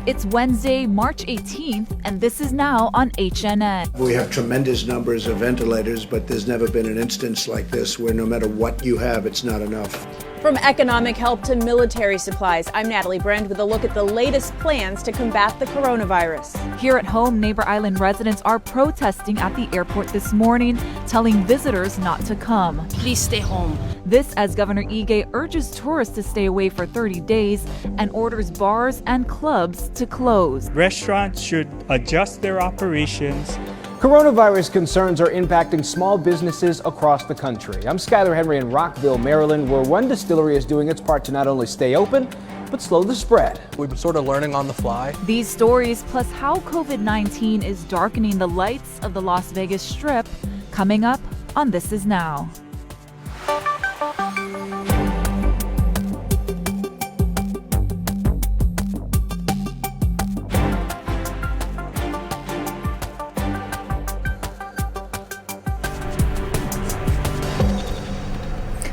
It's Wednesday, March 18th, and this is now on HNN. We have tremendous numbers of ventilators, but there's never been an instance like this where no matter what you have, it's not enough. From economic help to military supplies, I'm Natalie Brand with a look at the latest plans to combat the coronavirus. Here at home, Neighbor Island residents are protesting at the airport this morning, telling visitors not to come. Please stay home. This as Governor Ige urges tourists to stay away for 30 days and orders bars and clubs to close. Restaurants should adjust their operations. Coronavirus concerns are impacting small businesses across the country. I'm Skylar Henry in Rockville, Maryland, where one distillery is doing its part to not only stay open, but slow the spread. We've been sort of learning on the fly. These stories, plus how COVID-19 is darkening the lights of the Las Vegas Strip, coming up on This Is Now.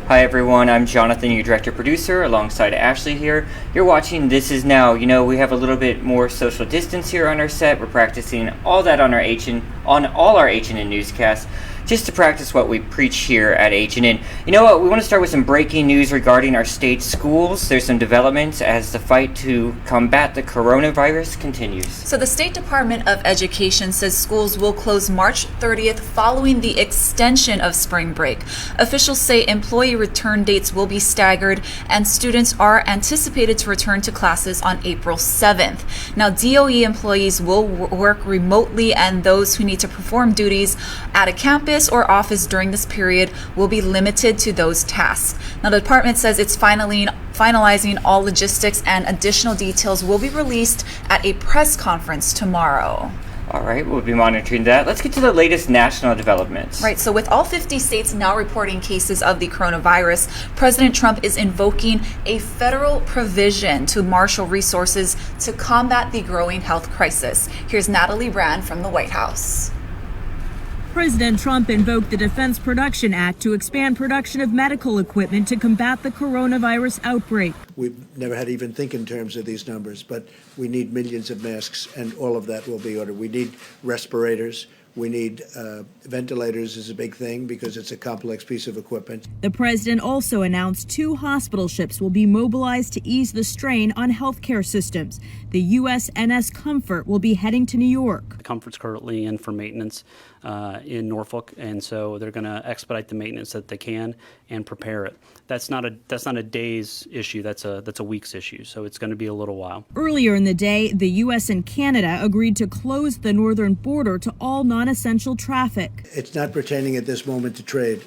Hi everyone, I'm Jonathan, your director producer, alongside Ashley here. You're watching This Is Now. You know, we have a little bit more social distance here on our set. We're practicing all that on all our HNN newscasts, just to practice what we preach here at HNN. You know what, we want to start with some breaking news regarding our state schools. There's some developments as the fight to combat the coronavirus continues. So the State Department of Education says schools will close March 30th following the extension of spring break. Officials say employee return dates will be staggered and students are anticipated to return to classes on April 7th. Now, DOE employees will work remotely, and those who need to perform duties at a campus or office during this period will be limited to those tasks. Now, the department says it's finalizing all logistics, and additional details will be released at a press conference tomorrow. All right, we'll be monitoring that. Let's get to the latest national developments. Right, so with all 50 states now reporting cases of the coronavirus, President Trump is invoking a federal provision to marshal resources to combat the growing health crisis. Here's Natalie Brand from the White House. President Trump invoked the Defense Production Act to expand production of medical equipment to combat the coronavirus outbreak. We've never had to even think in terms of these numbers, but we need millions of masks, and all of that will be ordered. We need respirators. We need ventilators is a big thing because it's a complex piece of equipment. The president also announced 2 hospital ships will be mobilized to ease the strain on healthcare systems. The USNS Comfort will be heading to New York. The Comfort's currently in for maintenance in Norfolk, and so they're going to expedite the maintenance that they can and prepare it. That's not a day's issue. That's a week's issue. So it's going to be a little while. Earlier in the day, the U.S. and Canada agreed to close the northern border to all non-essential traffic. It's not pertaining at this moment to trade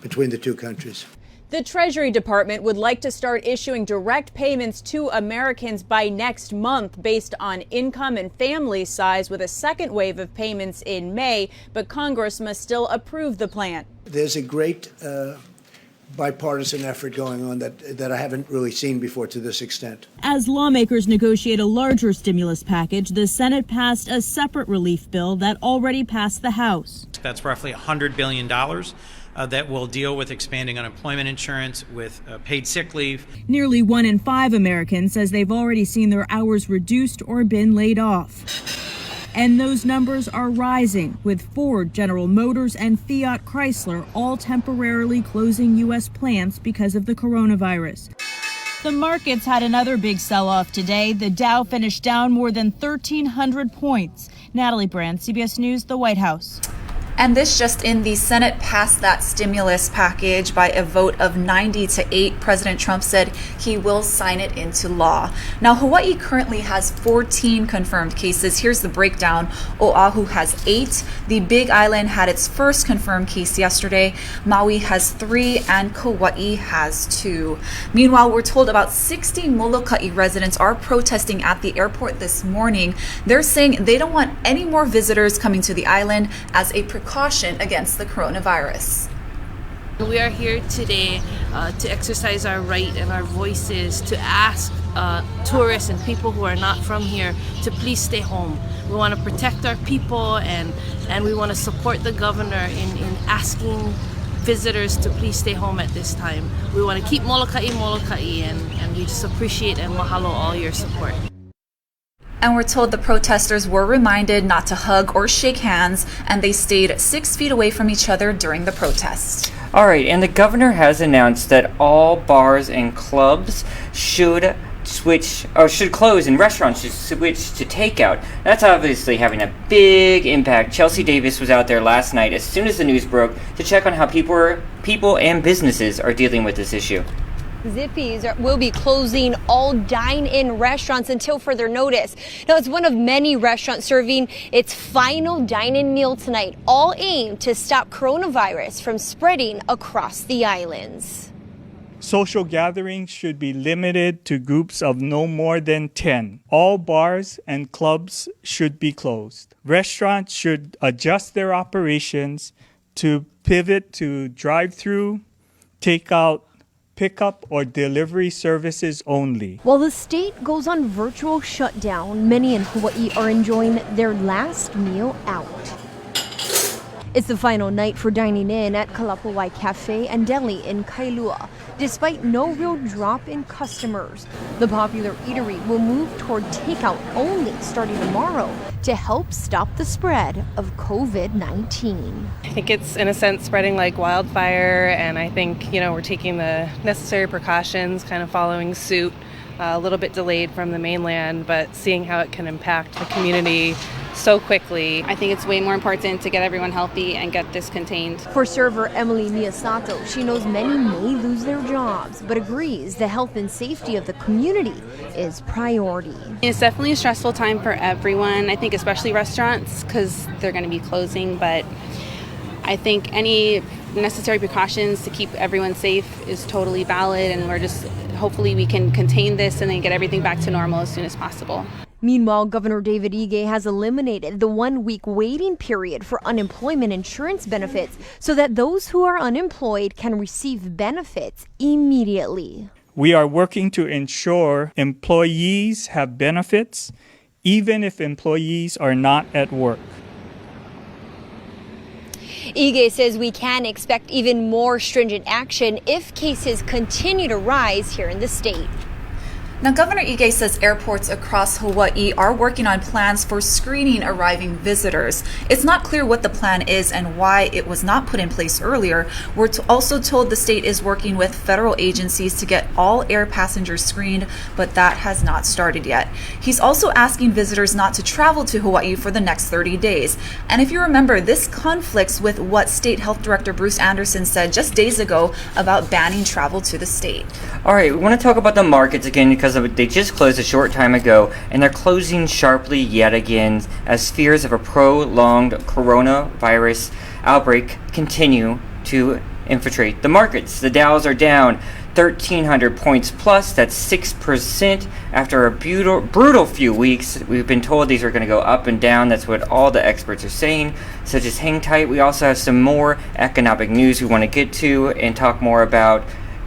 between the two countries. The Treasury Department would like to start issuing direct payments to Americans by next month based on income and family size, with a second wave of payments in May, but Congress must still approve the plan. There's a great bipartisan effort going on that I haven't really seen before to this extent. As lawmakers negotiate a larger stimulus package, the Senate passed a separate relief bill that already passed the House. That's roughly $100 billion. That will deal with expanding unemployment insurance, with paid sick leave. Nearly 1 in 5 Americans says they've already seen their hours reduced or been laid off. And those numbers are rising, with Ford, General Motors, and Fiat Chrysler all temporarily closing U.S. plants because of the coronavirus. The markets had another big sell-off today. The Dow finished down more than 1,300 points. Natalie Brand, CBS News, the White House. And this just in, the Senate passed that stimulus package by a vote of 90-8. President Trump said he will sign it into law. Now, Hawaii currently has 14 confirmed cases. Here's the breakdown. Oahu has 8. The Big Island had its first confirmed case yesterday. Maui has 3 and Kauai has 2. Meanwhile, we're told about 60 Molokai residents are protesting at the airport this morning. They're saying they don't want any more visitors coming to the island as a precaution against the coronavirus. We are here today to exercise our right and our voices to ask tourists and people who are not from here to please stay home. We want to protect our people, and we want to support the governor in asking visitors to please stay home at this time. We want to keep Molokai, and we just appreciate and mahalo all your support. And we're told the protesters were reminded not to hug or shake hands, and they stayed 6 feet away from each other during the protest. All right, and the governor has announced that all bars and clubs should close and restaurants should switch to takeout. That's obviously having a big impact. Chelsea Davis was out there last night as soon as the news broke to check on how people and businesses are dealing with this issue. Zippy's will be closing all dine-in restaurants until further notice. Now, it's one of many restaurants serving its final dine-in meal tonight, all aimed to stop coronavirus from spreading across the islands. Social gatherings should be limited to groups of no more than 10. All bars and clubs should be closed. Restaurants should adjust their operations to pivot to drive-through, takeout, pickup, or delivery services only. While the state goes on virtual shutdown, many in Hawaii are enjoying their last meal out. It's the final night for dining in at Kalapawai Cafe and Deli in Kailua. Despite no real drop in customers, the popular eatery will move toward takeout only starting tomorrow to help stop the spread of COVID-19. I think it's, in a sense, spreading like wildfire, and I think, we're taking the necessary precautions, kind of following suit, a little bit delayed from the mainland, but seeing how it can impact the community so quickly. I think it's way more important to get everyone healthy and get this contained. For server Emily Miyasato, she knows many may lose their jobs, but agrees the health and safety of the community is priority. It's definitely a stressful time for everyone. I think especially restaurants because they're going to be closing, but I think any necessary precautions to keep everyone safe is totally valid, and hopefully we can contain this and then get everything back to normal as soon as possible. Meanwhile, Governor David Ige has eliminated the 1-week waiting period for unemployment insurance benefits so that those who are unemployed can receive benefits immediately. We are working to ensure employees have benefits, even if employees are not at work. Ige says we can expect even more stringent action if cases continue to rise here in the state. Now, Governor Ige says airports across Hawaii are working on plans for screening arriving visitors. It's not clear what the plan is and why it was not put in place earlier. We're also told the state is working with federal agencies to get all air passengers screened, but that has not started yet. He's also asking visitors not to travel to Hawaii for the next 30 days. And if you remember, this conflicts with what State Health Director Bruce Anderson said just days ago about banning travel to the state. All right, we want to talk about the markets again because they just closed a short time ago, and they're closing sharply yet again as fears of a prolonged coronavirus outbreak continue to infiltrate the markets. The Dows are down 1,300 points plus. That's 6% after a brutal few weeks. We've been told these are going to go up and down. That's what all the experts are saying. So just hang tight. We also have some more economic news we want to get to and talk more about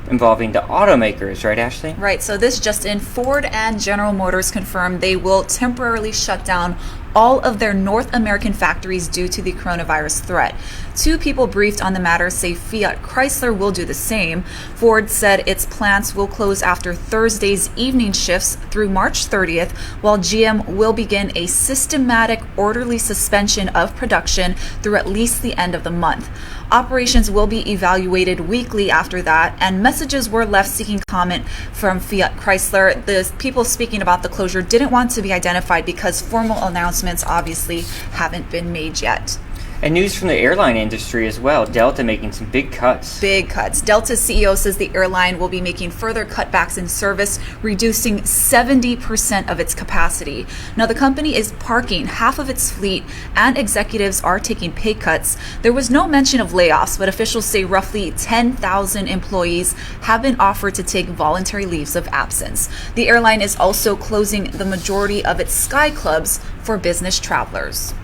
involving the automakers, right, Ashley? Right. So this just in, Ford and General Motors confirmed they will temporarily shut down all of their North American factories due to the coronavirus threat. 2 people briefed on the matter say Fiat Chrysler will do the same. Ford said its plants will close after Thursday's evening shifts through March 30th, while GM will begin a systematic, orderly suspension of production through at least the end of the month. Operations will be evaluated weekly after that, and messages were left seeking comment from Fiat Chrysler. The people speaking about the closure didn't want to be identified because formal announcements obviously haven't been made yet. And news from the airline industry as well. Delta making some big cuts. Big cuts. Delta's CEO says the airline will be making further cutbacks in service, reducing 70% of its capacity. Now, the company is parking half of its fleet, and executives are taking pay cuts. There was no mention of layoffs, but officials say roughly 10,000 employees have been offered to take voluntary leaves of absence. The airline is also closing the majority of its sky clubs for business travelers.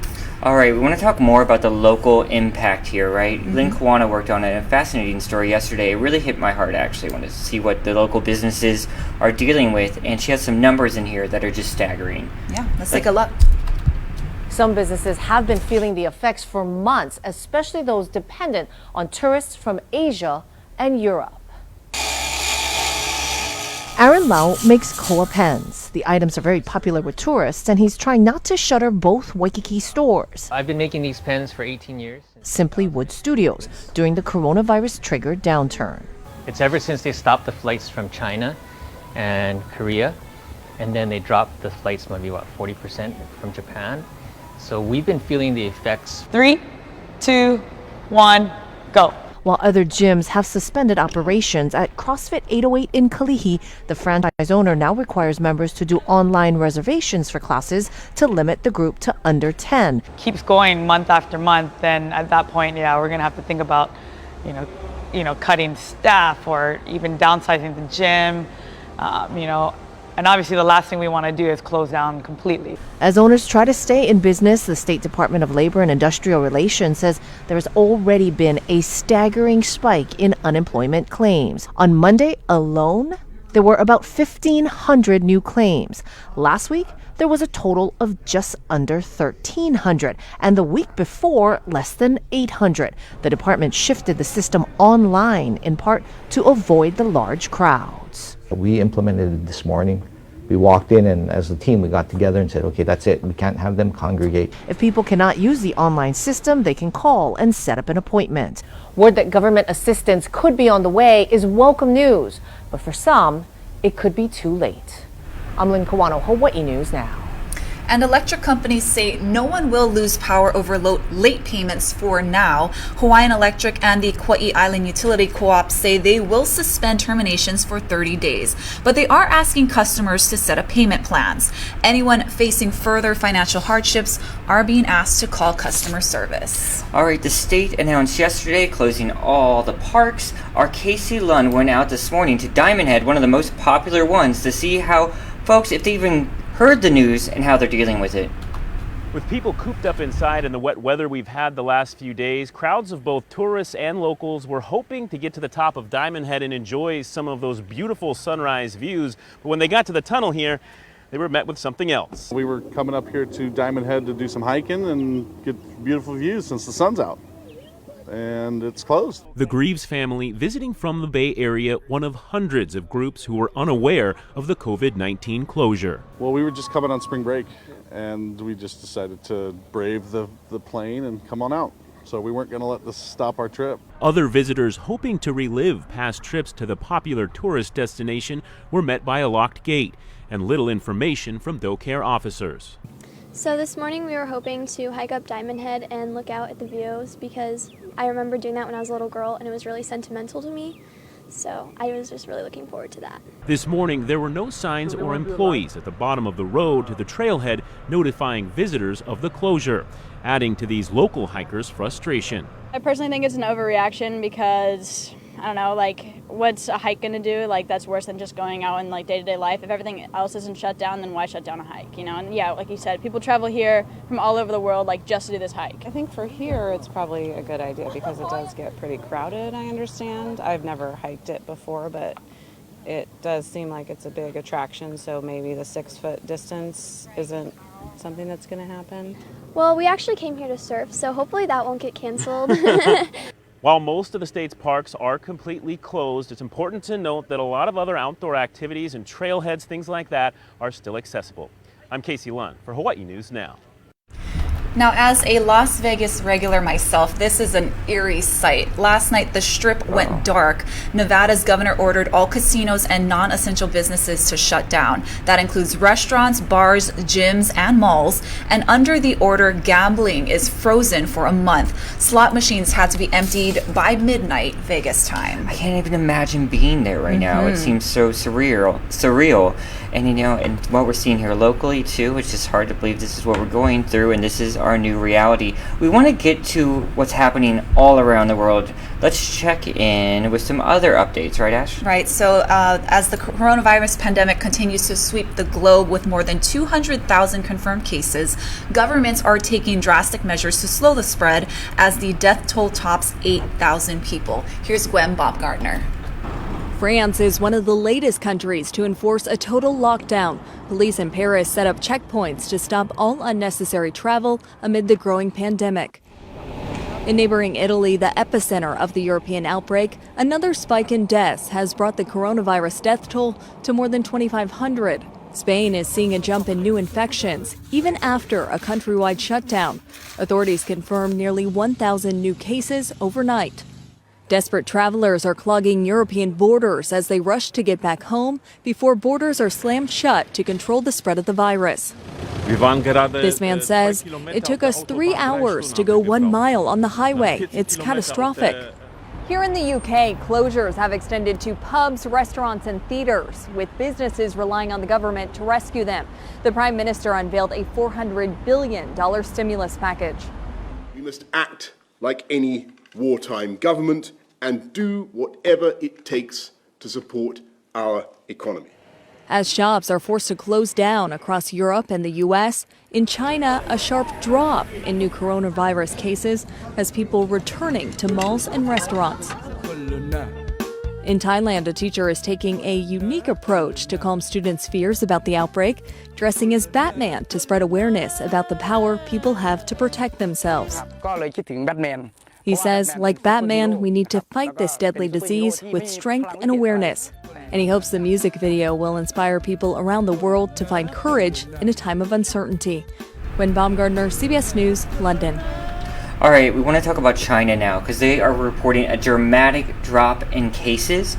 All right, we want to talk more about the local impact here, right? Lynn Kawana worked on a fascinating story yesterday. It really hit my heart, actually. I wanted to see what the local businesses are dealing with, and she has some numbers in here that are just staggering. Yeah, let's take a look. Some businesses have been feeling the effects for months, especially those dependent on tourists from Asia and Europe. Aaron Lau makes koa pens. The items are very popular with tourists, and he's trying not to shutter both Waikiki stores. I've been making these pens for 18 years. Simply Wood Studios during the coronavirus-triggered downturn. It's ever since they stopped the flights from China and Korea, and then they dropped the flights maybe, 40% from Japan. So we've been feeling the effects. 3, 2, 1, go. While other gyms have suspended operations, at CrossFit 808 in Kalihi, the franchise owner now requires members to do online reservations for classes to limit the group to under 10. Keeps going month after month, then at that point, yeah, we're gonna have to think about, cutting staff or even downsizing the gym, and obviously the last thing we want to do is close down completely. As owners try to stay in business, the State Department of Labor and Industrial Relations says there has already been a staggering spike in unemployment claims. On Monday alone, there were about 1,500 new claims. Last week, there was a total of just under 1,300, and the week before, less than 800. The department shifted the system online, in part to avoid the large crowds. We implemented it this morning. We walked in, and as a team, we got together and said, okay, that's it. We can't have them congregate. If people cannot use the online system, they can call and set up an appointment. Word that government assistance could be on the way is welcome news, but for some, it could be too late. I'm Lynn Kawano, Hawaii News Now. And electric companies say no one will lose power over late payments for now. Hawaiian Electric and the Kauai Island Utility Co-op say they will suspend terminations for 30 days, but they are asking customers to set up payment plans. Anyone facing further financial hardships are being asked to call customer service. All right, the state announced yesterday closing all the parks. Our Casey Lund went out this morning to Diamond Head, one of the most popular ones, to see how folks, if they even heard the news and how they're dealing with it. With people cooped up inside and the wet weather we've had the last few days, crowds of both tourists and locals were hoping to get to the top of Diamond Head and enjoy some of those beautiful sunrise views. But when they got to the tunnel here, they were met with something else. We were coming up here to Diamond Head to do some hiking and get beautiful views since the sun's out. And it's closed. The Greaves family visiting from the Bay Area, one of hundreds of groups who were unaware of the COVID-19 closure. Well, we were just coming on spring break, and we just decided to brave the plane and come on out. So we weren't going to let this stop our trip. Other visitors hoping to relive past trips to the popular tourist destination were met by a locked gate and little information from DoCare officers. So this morning we were hoping to hike up Diamond Head and look out at the views because I remember doing that when I was a little girl and it was really sentimental to me. So I was just really looking forward to that. This morning there were no signs or employees at the bottom of the road to the trailhead notifying visitors of the closure, adding to these local hikers' frustration. I personally think it's an overreaction because I don't know, like, what's a hike gonna do? Like, that's worse than just going out in like day-to-day life. If everything else isn't shut down, then why shut down a hike, And yeah, like you said, people travel here from all over the world, like, just to do this hike. I think for here, it's probably a good idea because it does get pretty crowded, I understand. I've never hiked it before, but it does seem like it's a big attraction, so maybe the 6-foot distance isn't something that's gonna happen. Well, we actually came here to surf, so hopefully that won't get canceled. While most of the state's parks are completely closed, it's important to note that a lot of other outdoor activities and trailheads, things like that, are still accessible. I'm Casey Lund for Hawaii News Now. Now, as a Las Vegas regular myself, this is an eerie sight. Last night, the Strip went dark. Nevada's governor ordered all casinos and non-essential businesses to shut down. That includes restaurants, bars, gyms, and malls. And under the order, gambling is frozen for a month. Slot machines had to be emptied by midnight Vegas time. I can't even imagine being there right now. It seems so surreal. And and what we're seeing here locally too, it's just hard to believe this is what we're going through, and this is our new reality. We want to get to what's happening all around the world. Let's check in with some other updates, right, Ash? Right. So as the coronavirus pandemic continues to sweep the globe with more than 200,000 confirmed cases, governments are taking drastic measures to slow the spread as the death toll tops 8,000 people. Here's Gwen Baumgartner. France is one of the latest countries to enforce a total lockdown. Police in Paris set up checkpoints to stop all unnecessary travel amid the growing pandemic. In neighboring Italy, the epicenter of the European outbreak, another spike in deaths has brought the coronavirus death toll to more than 2,500. Spain is seeing a jump in new infections, even after a countrywide shutdown. Authorities confirmed nearly 1,000 new cases overnight. Desperate travelers are clogging European borders as they rush to get back home before borders are slammed shut to control the spread of the virus. This man says, "It took us 3 hours to go 1 mile on the highway. It's catastrophic." Here in the UK, closures have extended to pubs, restaurants, and theaters, with businesses relying on the government to rescue them. The Prime Minister unveiled a $400 billion stimulus package. We must act like any wartime government and do whatever it takes to support our economy. As shops are forced to close down across Europe and the U.S., in China, a sharp drop in new coronavirus cases has people returning to malls and restaurants. In Thailand, a teacher is taking a unique approach to calm students' fears about the outbreak, dressing as Batman to spread awareness about the power people have to protect themselves. He says, like Batman, we need to fight this deadly disease with strength and awareness. And he hopes the music video will inspire people around the world to find courage in a time of uncertainty. Gwen Baumgardner, CBS News, London. All right, we want to talk about China now because they are reporting a dramatic drop in cases.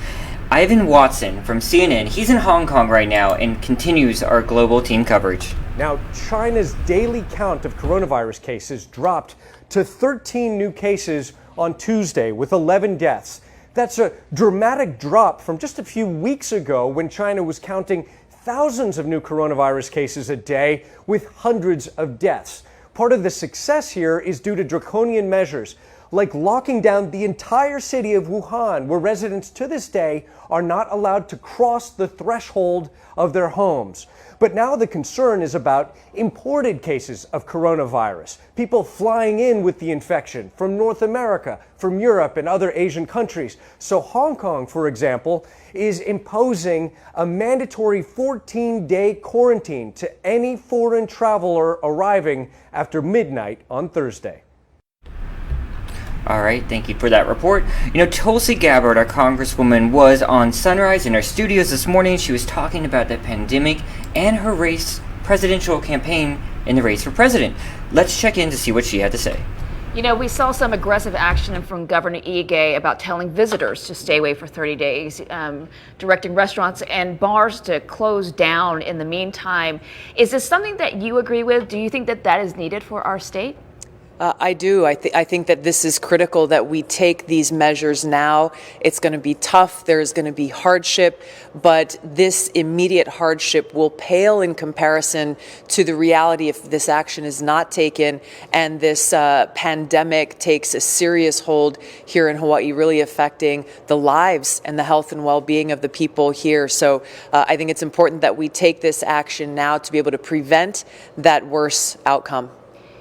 Ivan Watson from CNN, he's in Hong Kong right now and continues our global team coverage. Now, China's daily count of coronavirus cases dropped to 13 new cases on Tuesday with 11 deaths. That's a dramatic drop from just a few weeks ago when China was counting thousands of new coronavirus cases a day with hundreds of deaths. Part of the success here is due to draconian measures like locking down the entire city of Wuhan, where residents to this day are not allowed to cross the threshold of their homes. But now the concern is about imported cases of coronavirus, people flying in with the infection from North America, from Europe and other Asian countries. So Hong Kong, for example, is imposing a mandatory 14-day quarantine to any foreign traveler arriving after midnight on Thursday. All right, thank you for that report. You know, Tulsi Gabbard, our congresswoman, was on Sunrise in our studios this morning. She was talking about the pandemic and her presidential campaign in the race for president. Let's check in to see what she had to say. You know, we saw some aggressive action from Governor Ige about telling visitors to stay away for 30 days, directing restaurants and bars to close down in the meantime. Is this something that you agree with? Do you think that that is needed for our state? I do. I think that this is critical that we take these measures now. It's going to be tough. There's going to be hardship, but this immediate hardship will pale in comparison to the reality if this action is not taken and this pandemic takes a serious hold here in Hawaii, really affecting the lives and the health and well-being of the people here. So I think it's important that we take this action now to be able to prevent that worse outcome.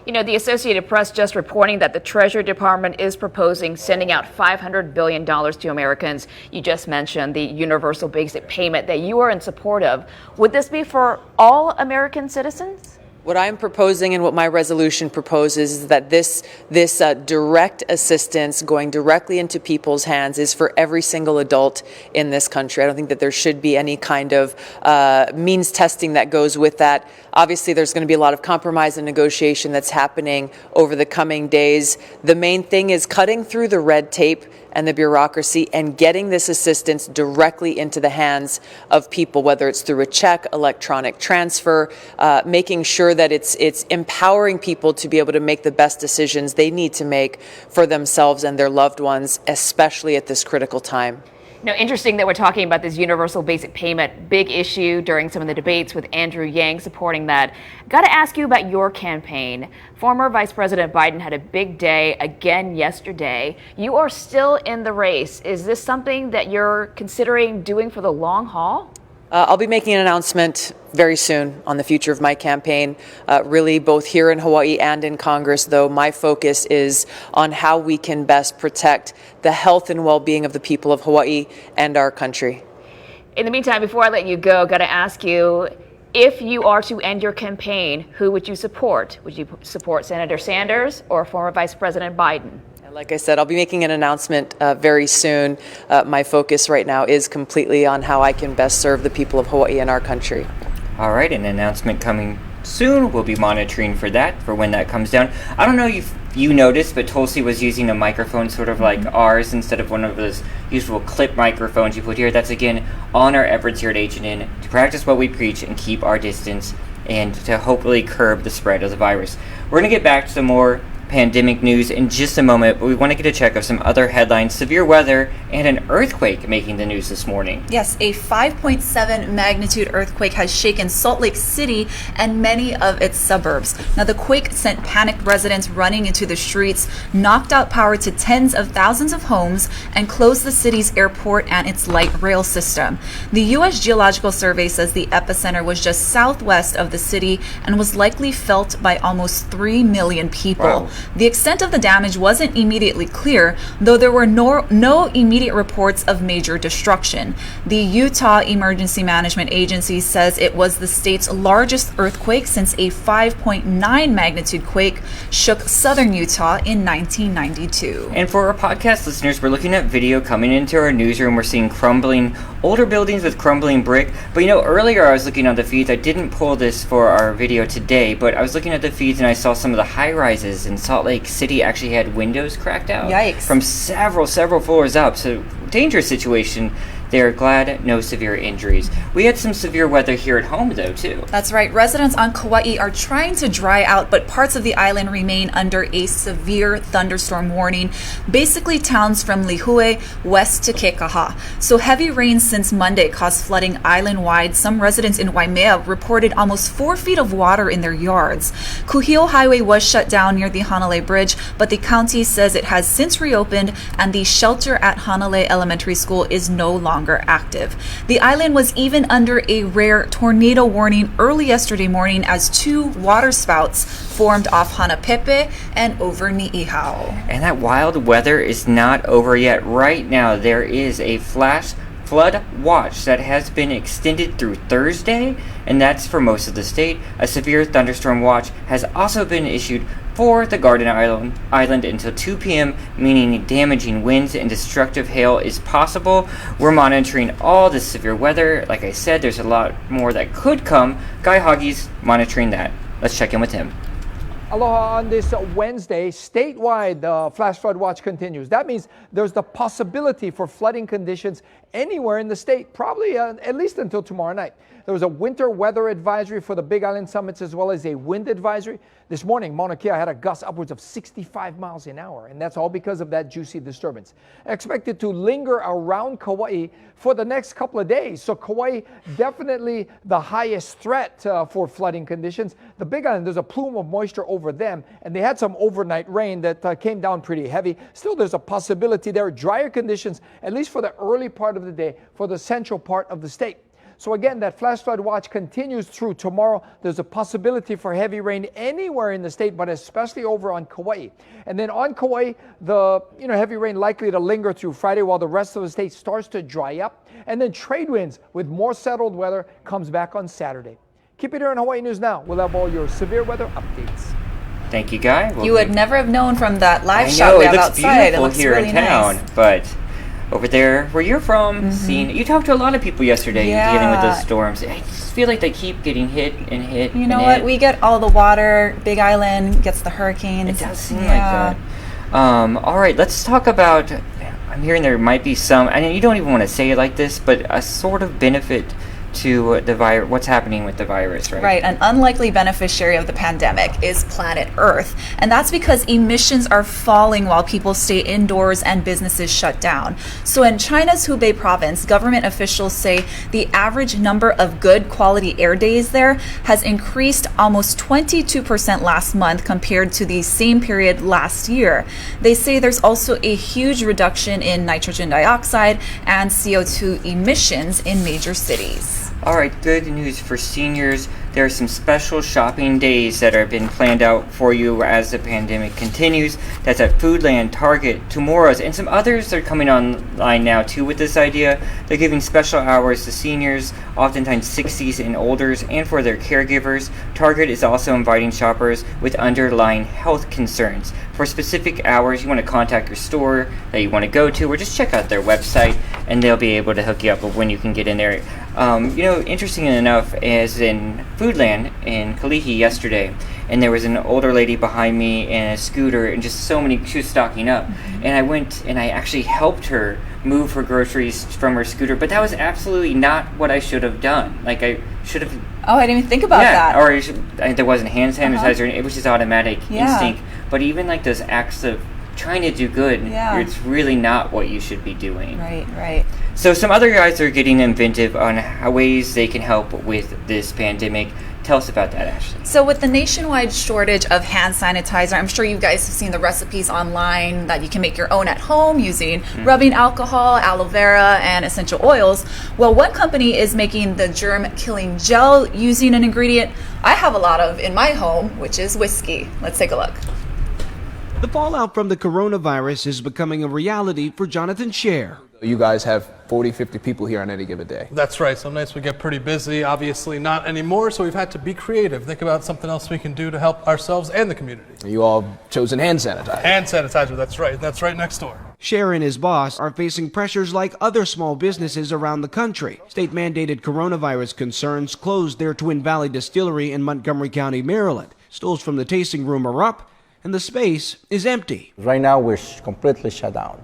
You know, the Associated Press just reporting that the Treasury Department is proposing sending out $500 billion to Americans. You just mentioned the universal basic payment that you are in support of. Would this be for all American citizens? What I'm proposing and what my resolution proposes is that this direct assistance going directly into people's hands is for every single adult in this country. I don't think that there should be any kind of means testing that goes with that. Obviously, there's going to be a lot of compromise and negotiation that's happening over the coming days. The main thing is cutting through the red tape and the bureaucracy and getting this assistance directly into the hands of people, whether it's through a check, electronic transfer, making sure that it's empowering people to be able to make the best decisions they need to make for themselves and their loved ones, especially at this critical time. Now, interesting that we're talking about this universal basic payment, big issue during some of the debates with Andrew Yang supporting that. Got to ask you about your campaign. Former Vice President Biden had a big day again yesterday. You are still in the race. Is this something that you're considering doing for the long haul? I'll be making an announcement very soon on the future of my campaign, really both here in Hawaii and in Congress, though my focus is on how we can best protect the health and well-being of the people of Hawaii and our country. In the meantime, before I let you go, got to ask you, If you are to end your campaign, who would you support? Would you support Senator Sanders or former Vice President Biden? Like I said, I'll be making an announcement very soon. My focus right now is completely on how I can best serve the people of Hawaii and our country. All right, an announcement coming soon. We'll be monitoring for that, for when that comes down. I don't know if you noticed, but Tulsi was using a microphone sort of like ours instead of one of those usual clip microphones you put here. That's, again, on our efforts here at H&N to practice what we preach and keep our distance and to hopefully curb the spread of the virus. We're going to get back to some more pandemic news in just a moment, but we want to get a check of some other headlines. Severe weather and an earthquake making the news this morning. Yes, a 5.7 magnitude earthquake has shaken Salt Lake City and many of its suburbs. Now, the quake sent panicked residents running into the streets, knocked out power to tens of thousands of homes, and closed the city's airport and its light rail system. The U.S. Geological Survey says the epicenter was just southwest of the city and was likely felt by almost 3 million people. Wow. The extent of the damage wasn't immediately clear, though there were no immediate reports of major destruction. The Utah Emergency Management Agency says it was the state's largest earthquake since a 5.9 magnitude quake shook southern Utah in 1992. And for our podcast listeners, we're looking at video coming into our newsroom. We're seeing crumbling, older buildings with crumbling brick. But earlier I was looking on the feeds. I didn't pull this for our video today, but I was looking at the feeds and I saw some of the high rises in Salt Lake City actually had windows cracked out. Yikes. From several floors up. So dangerous situation. They're glad no severe injuries. We had some severe weather here at home, though, too. That's right. Residents on Kauai are trying to dry out, but parts of the island remain under a severe thunderstorm warning. Basically, towns from Lihue west to Kekaha. So heavy rains since Monday caused flooding island-wide. Some residents in Waimea reported almost 4 feet of water in their yards. Kuhio Highway was shut down near the Hanalei Bridge, but the county says it has since reopened, and the shelter at Hanalei Elementary School is no longer active. The island was even under a rare tornado warning early yesterday morning as 2 water spouts formed off Hanapepe and over Ni'ihau. And that wild weather is not over yet. Right now, there is a flash flood watch that has been extended through Thursday, and that's for most of the state. A severe thunderstorm watch has also been issued for the Garden Island until 2 p.m., meaning damaging winds and destructive hail is possible. We're monitoring all the severe weather. Like I said, there's a lot more that could come. Guy Hoggy's monitoring that. Let's check in with him. Aloha. On this Wednesday, statewide, the flash flood watch continues. That means there's the possibility for flooding conditions anywhere in the state, probably at least until tomorrow night. There was a winter weather advisory for the Big Island summits as well as a wind advisory. This morning, Mauna Kea had a gust upwards of 65 miles an hour, and that's all because of that juicy disturbance. Expected to linger around Kauai for the next couple of days. So Kauai, definitely the highest threat for flooding conditions. The Big Island, there's a plume of moisture over them, and they had some overnight rain that came down pretty heavy. Still, there's a possibility there are drier conditions, at least for the early part of the day, for the central part of the state. So again, that flash flood watch continues through tomorrow. There's a possibility for heavy rain anywhere in the state, but especially over on Kauai. And then on Kauai, the heavy rain likely to linger through Friday while the rest of the state starts to dry up. And then trade winds with more settled weather comes back on Saturday. Keep it here on Hawaii News Now. We'll have all your severe weather updates. Thank you, Guy. You would never have known from that live shot we have outside. It looks here really in town, nice. But over there where you're from, you talked to a lot of people yesterday dealing with those storms. I just feel like they keep getting hit and hit. You know what? We get all the water. Big Island gets the hurricanes. It does seem like that. All right, let's talk about, I'm hearing there might be some, I mean, you don't even want to say it like this, but a sort of benefit to the virus, what's happening with the virus, right? Right. An unlikely beneficiary of the pandemic is planet Earth. And that's because emissions are falling while people stay indoors and businesses shut down. So in China's Hubei province, government officials say the average number of good quality air days there has increased almost 22% last month compared to the same period last year. They say there's also a huge reduction in nitrogen dioxide and CO2 emissions in major cities. All right, good news for seniors. there are some special shopping days that have been planned out for you as the pandemic continues. That's at Foodland, Target, Tomorrow's, and some others are coming online now too with this idea. They're giving special hours to seniors, oftentimes 60s and olders, and for their caregivers. Target is also inviting shoppers with underlying health concerns. For specific hours, you want to contact your store that you want to go to, or just check out their website, and they'll be able to hook you up with when you can get in there. Interesting enough, as in Foodland in Kalihi yesterday, and there was an older lady behind me in a scooter, and just so many, she was stocking up. And I went and I actually helped her move her groceries from her scooter, but that was absolutely not what I should have done. Like, I should have... Oh, I didn't even think about that. Or there wasn't hand sanitizer, it was just automatic Yeah. instinct. But even like those acts of trying to do good, it's really not what you should be doing. Right. So some other guys are getting inventive on how ways they can help with this pandemic. Tell us about that, Ashley. So with the nationwide shortage of hand sanitizer, I'm sure you guys have seen the recipes online that you can make your own at home using rubbing alcohol, aloe vera, and essential oils. Well, one company is making the germ-killing gel using an ingredient I have a lot of in my home, which is whiskey. Let's take a look. The fallout from the coronavirus is becoming a reality for Jonathan Scher. You guys have 40, 50 people here on any given day. That's right. Some nights we get pretty busy, obviously not anymore, so we've had to be creative, think about something else we can do to help ourselves and the community. You all chosen hand sanitizer. Hand sanitizer, that's right. That's right next door. Scher and his boss are facing pressures like other small businesses around the country. State-mandated coronavirus concerns closed their Twin Valley distillery in Montgomery County, Maryland. Stools from the tasting room are up, and the space is empty. Right now we're completely shut down.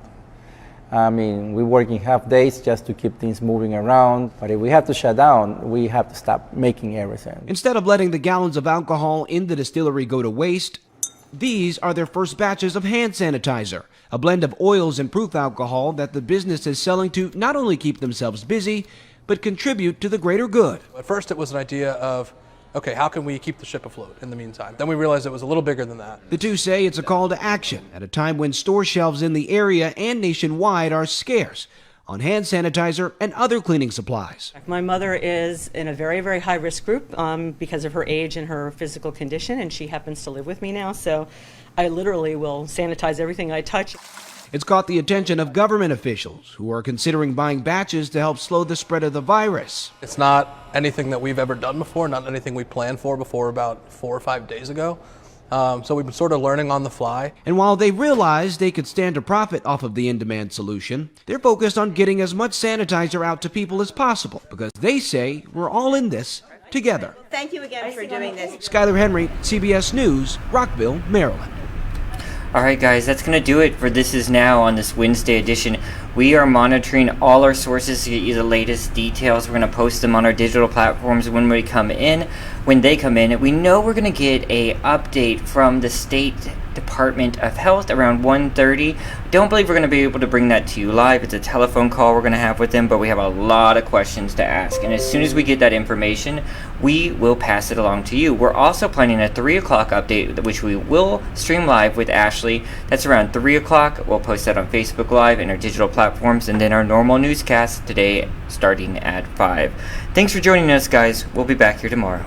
I mean, we're working half days just to keep things moving around, but if we have to shut down, we have to stop making everything. Instead of letting the gallons of alcohol in the distillery go to waste, these are their first batches of hand sanitizer, a blend of oils and proof alcohol that the business is selling to not only keep themselves busy, but contribute to the greater good. At first it was an idea of, okay, how can we keep the ship afloat in the meantime? Then we realized it was a little bigger than that. The two say it's a call to action at a time when store shelves in the area and nationwide are scarce on hand sanitizer and other cleaning supplies. My mother is in a very, very high-risk group because of her age and her physical condition, and she happens to live with me now, so I literally will sanitize everything I touch. It's caught the attention of government officials who are considering buying batches to help slow the spread of the virus. It's not anything that we've ever done before, not anything we planned for before about 4 or 5 days ago. So we've been sort of learning on the fly. And while they realize they could stand to profit off of the in-demand solution, they're focused on getting as much sanitizer out to people as possible because they say we're all in this together. Thank you again for doing this. Skylar Henry, CBS News, Rockville, Maryland. All right, guys, that's going to do it for This Is Now on this Wednesday edition. We are monitoring all our sources to get you the latest details. We're going to post them on our digital platforms when they come in. We know we're going to get a update from the State Department of Health around 1:30. Don't believe we're going to be able to bring that to you live. It's a telephone call we're going to have with them, but we have a lot of questions to ask. And as soon as we get that information, we will pass it along to you. We're also planning a 3 o'clock update, which we will stream live with Ashley. That's around 3 o'clock. We'll post that on Facebook Live and our digital platforms, and then our normal newscast today starting at 5. Thanks for joining us, guys. We'll be back here tomorrow.